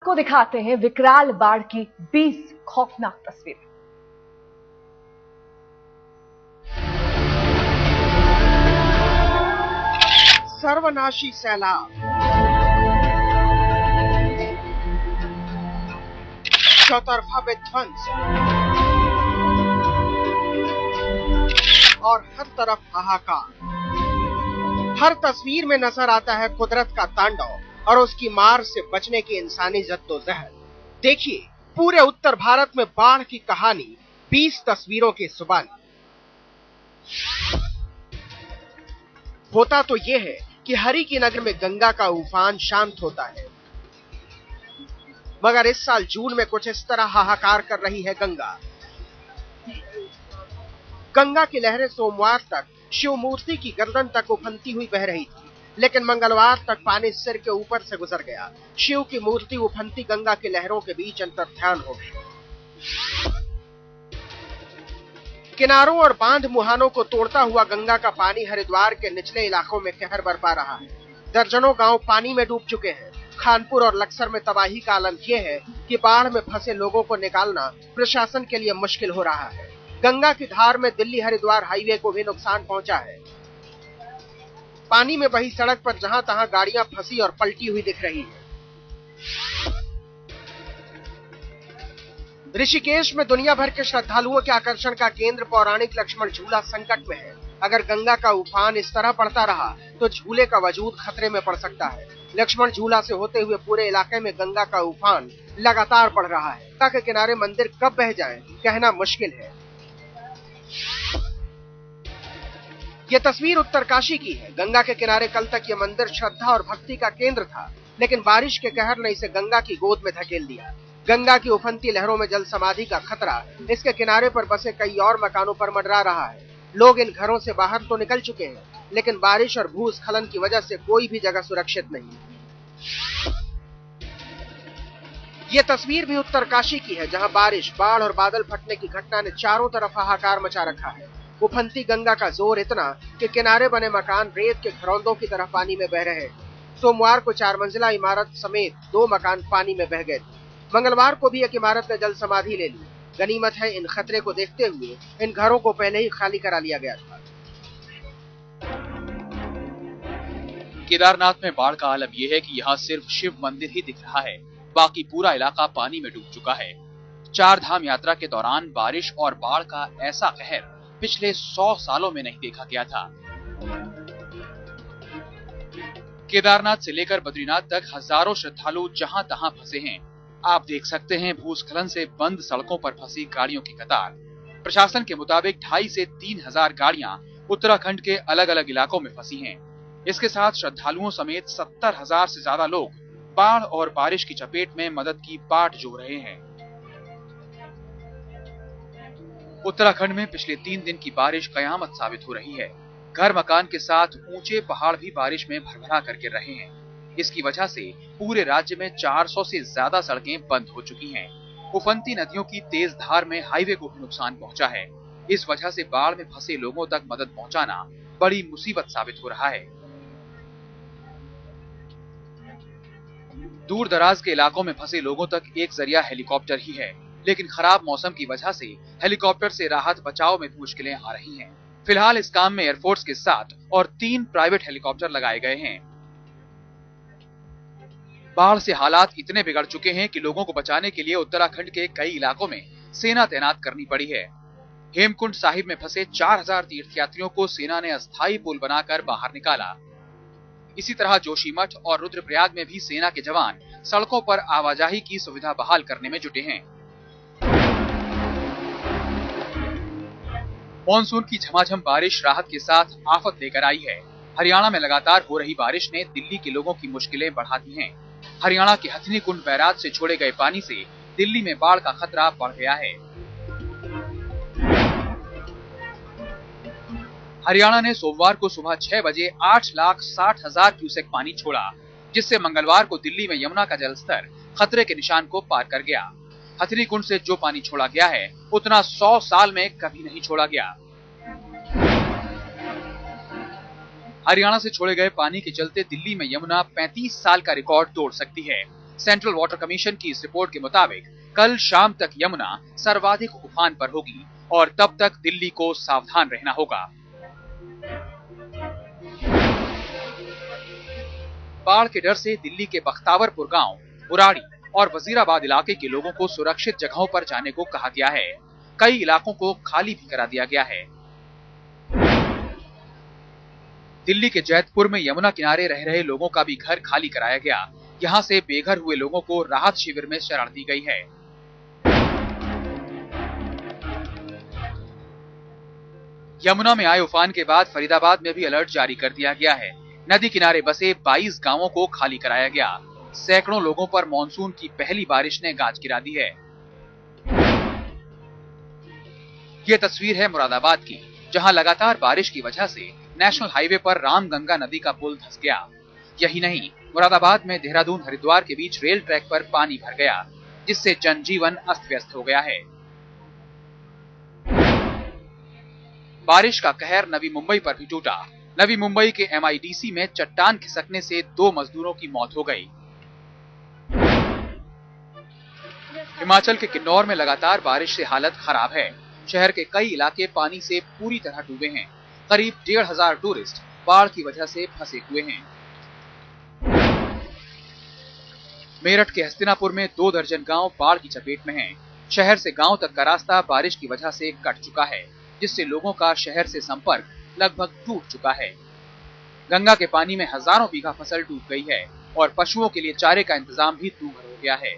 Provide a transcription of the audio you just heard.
को दिखाते हैं विकराल बाढ़ की 20 खौफनाक तस्वीरें। सर्वनाशी सैलाब, चौतरफा विध्वंस और हर तरफ हाहाकार। हर तस्वीर में नजर आता है कुदरत का तांडव और उसकी मार से बचने की इंसानी जद्दोजहद। देखिए पूरे उत्तर भारत में बाढ़ की कहानी 20 तस्वीरों की जुबानी। होता तो यह है कि हरि की नगर में गंगा का उफान शांत होता है, मगर इस साल जून में कुछ इस तरह हाहाकार कर रही है गंगा। गंगा की लहरें सोमवार तक शिव मूर्ति की गर्दन तक उफनती हुई बह रही थी, लेकिन मंगलवार तक पानी सिर के ऊपर से गुजर गया। शिव की मूर्ति उफनती गंगा की लहरों के बीच अंतर्ध्यान हो गई। किनारों और बांध मुहानों को तोड़ता हुआ गंगा का पानी हरिद्वार के निचले इलाकों में कहर बरपा रहा है। दर्जनों गांव पानी में डूब चुके हैं। खानपुर और लक्सर में तबाही का आलम यह है कि बाढ़ में फंसे लोगों को निकालना प्रशासन के लिए मुश्किल हो रहा है। गंगा की धार में दिल्ली हरिद्वार हाईवे को भी नुकसान पहुंचा है। पानी में बही सड़क पर जहां तहां गाड़ियां फंसी और पलटी हुई दिख रही है। ऋषिकेश में दुनिया भर के श्रद्धालुओं के आकर्षण का केंद्र पौराणिक लक्ष्मण झूला संकट में है। अगर गंगा का उफान इस तरह बढ़ता रहा तो झूले का वजूद खतरे में पड़ सकता है। लक्ष्मण झूला से होते हुए पूरे इलाके में गंगा का उफान लगातार बढ़ रहा है। गंगा के किनारे मंदिर कब बह जाएं, कहना मुश्किल है। ये तस्वीर उत्तरकाशी की है। गंगा के किनारे कल तक ये मंदिर श्रद्धा और भक्ति का केंद्र था, लेकिन बारिश के कहर ने इसे गंगा की गोद में धकेल दिया। गंगा की उफनती लहरों में जल समाधि का खतरा इसके किनारे पर बसे कई और मकानों पर मंडरा रहा है। लोग इन घरों से बाहर तो निकल चुके हैं, लेकिन बारिश और भूस्खलन की वजह से कोई भी जगह सुरक्षित नहीं। ये तस्वीर भी उत्तरकाशी की है, जहां बारिश, बाढ़ और बादल फटने की घटना ने चारों तरफ हाहाकार मचा रखा है। उफनती गंगा का जोर इतना कि किनारे बने मकान रेत के घरौंदों की तरह पानी में बह रहे हैं। सोमवार को 4 मंजिला इमारत समेत 2 मकान पानी में बह गए थे। मंगलवार को भी एक इमारत ने जल समाधि ले ली। गनीमत है इन खतरे को देखते हुए इन घरों को पहले ही खाली करा लिया गया था। केदारनाथ में बाढ़ का आलम यह है कि यहाँ सिर्फ शिव मंदिर ही दिख रहा है, बाकी पूरा इलाका पानी में डूब चुका है। 4 धाम यात्रा के दौरान बारिश और बाढ़ का ऐसा कहर पिछले 100 सालों में नहीं देखा गया था। केदारनाथ से लेकर बद्रीनाथ तक हजारों श्रद्धालु जहां तहां फंसे हैं। आप देख सकते हैं भूस्खलन से बंद सड़कों पर फंसी गाड़ियों की कतार। प्रशासन के मुताबिक 2,500 से 3,000 गाड़ियां उत्तराखंड के अलग अलग इलाकों में फंसी हैं। इसके साथ श्रद्धालुओं समेत 70,000 से ज्यादा लोग बाढ़ और बारिश की चपेट में मदद की बाट जो रहे हैं। उत्तराखंड में पिछले 3 दिन की बारिश कयामत साबित हो रही है। घर मकान के साथ ऊंचे पहाड़ भी बारिश में भरभरा कर गिर रहे हैं। इसकी वजह से पूरे राज्य में 400 से ज्यादा सड़कें बंद हो चुकी हैं। उफनती नदियों की तेज धार में हाईवे को भी नुकसान पहुंचा है। इस वजह से बाढ़ में फंसे लोगों तक मदद पहुंचाना बड़ी मुसीबत साबित हो रहा है। दूर दराज के इलाकों में फंसे लोगों तक एक जरिया हेलीकॉप्टर ही है, लेकिन खराब मौसम की वजह से हेलीकॉप्टर से राहत बचाव में भी मुश्किलें आ रही हैं। फिलहाल इस काम में एयरफोर्स के साथ और 3 प्राइवेट हेलीकॉप्टर लगाए गए हैं। बाढ़ से हालात इतने बिगड़ चुके हैं कि लोगों को बचाने के लिए उत्तराखंड के कई इलाकों में सेना तैनात करनी पड़ी है। हेमकुंड साहिब में फंसे 4,000 तीर्थयात्रियों को सेना ने अस्थायी पुल बनाकर बाहर निकाला। इसी तरह जोशीमठ और रुद्रप्रयाग में भी सेना के जवान सड़कों पर आवाजाही की सुविधा बहाल करने में जुटे हैं। मॉनसून की झमाझम बारिश राहत के साथ आफत लेकर आई है। हरियाणा में लगातार हो रही बारिश ने दिल्ली के लोगों की मुश्किलें बढ़ा दी हैं। हरियाणा के हथनी कुंड बैराज से छोड़े गए पानी से दिल्ली में बाढ़ का खतरा बढ़ गया है। हरियाणा ने सोमवार को सुबह 6 बजे 8,60,000 क्यूसेक पानी छोड़ा, जिससे मंगलवार को दिल्ली में यमुना का जलस्तर खतरे के निशान को पार कर गया। हथनी कुंड से जो पानी छोड़ा गया है उतना 100 साल में कभी नहीं छोड़ा गया। हरियाणा से छोड़े गए पानी के चलते दिल्ली में यमुना 35 साल का रिकॉर्ड तोड़ सकती है। सेंट्रल वाटर कमीशन की इस रिपोर्ट के मुताबिक कल शाम तक यमुना सर्वाधिक उफान पर होगी और तब तक दिल्ली को सावधान रहना होगा। बाढ़ के डर से दिल्ली के बख्तावरपुर गांव, बुराड़ी और वजीराबाद इलाके के लोगों को सुरक्षित जगहों पर जाने को कहा गया है। कई इलाकों को खाली भी करा दिया गया है। दिल्ली के जैतपुर में यमुना किनारे रह रहे लोगों का भी घर खाली कराया गया। यहां से बेघर हुए लोगों को राहत शिविर में शरण दी गई है। यमुना में आए उफान के बाद फरीदाबाद में भी अलर्ट जारी कर दिया गया है। नदी किनारे बसे 22 गांवों को खाली कराया गया। सैकड़ों लोगों पर मानसून की पहली बारिश ने गाज गिरा दी है। ये तस्वीर है मुरादाबाद की, जहां लगातार बारिश की वजह से नेशनल हाईवे पर रामगंगा नदी का पुल धंस गया। यही नहीं, मुरादाबाद में देहरादून हरिद्वार के बीच रेल ट्रैक पर पानी भर गया, जिससे जनजीवन अस्त व्यस्त हो गया है। बारिश का कहर नवी मुंबई पर भी टूटा। नवी मुंबई के MIDC में चट्टान खिसकने से 2 मजदूरों की मौत हो गई। हिमाचल के किन्नौर में लगातार बारिश से हालत खराब है। शहर के कई इलाके पानी से पूरी तरह डूबे हैं। करीब 1,500 टूरिस्ट बाढ़ की वजह से फंसे हुए हैं। मेरठ के हस्तिनापुर में 2 दर्जन गांव बाढ़ की चपेट में हैं। शहर से गांव तक का रास्ता बारिश की वजह से कट चुका है, जिससे लोगों का शहर से संपर्क लगभग टूट चुका है। गंगा के पानी में हजारों बीघा फसल डूब गई है और पशुओं के लिए चारे का इंतजाम भी दूभर हो गया है।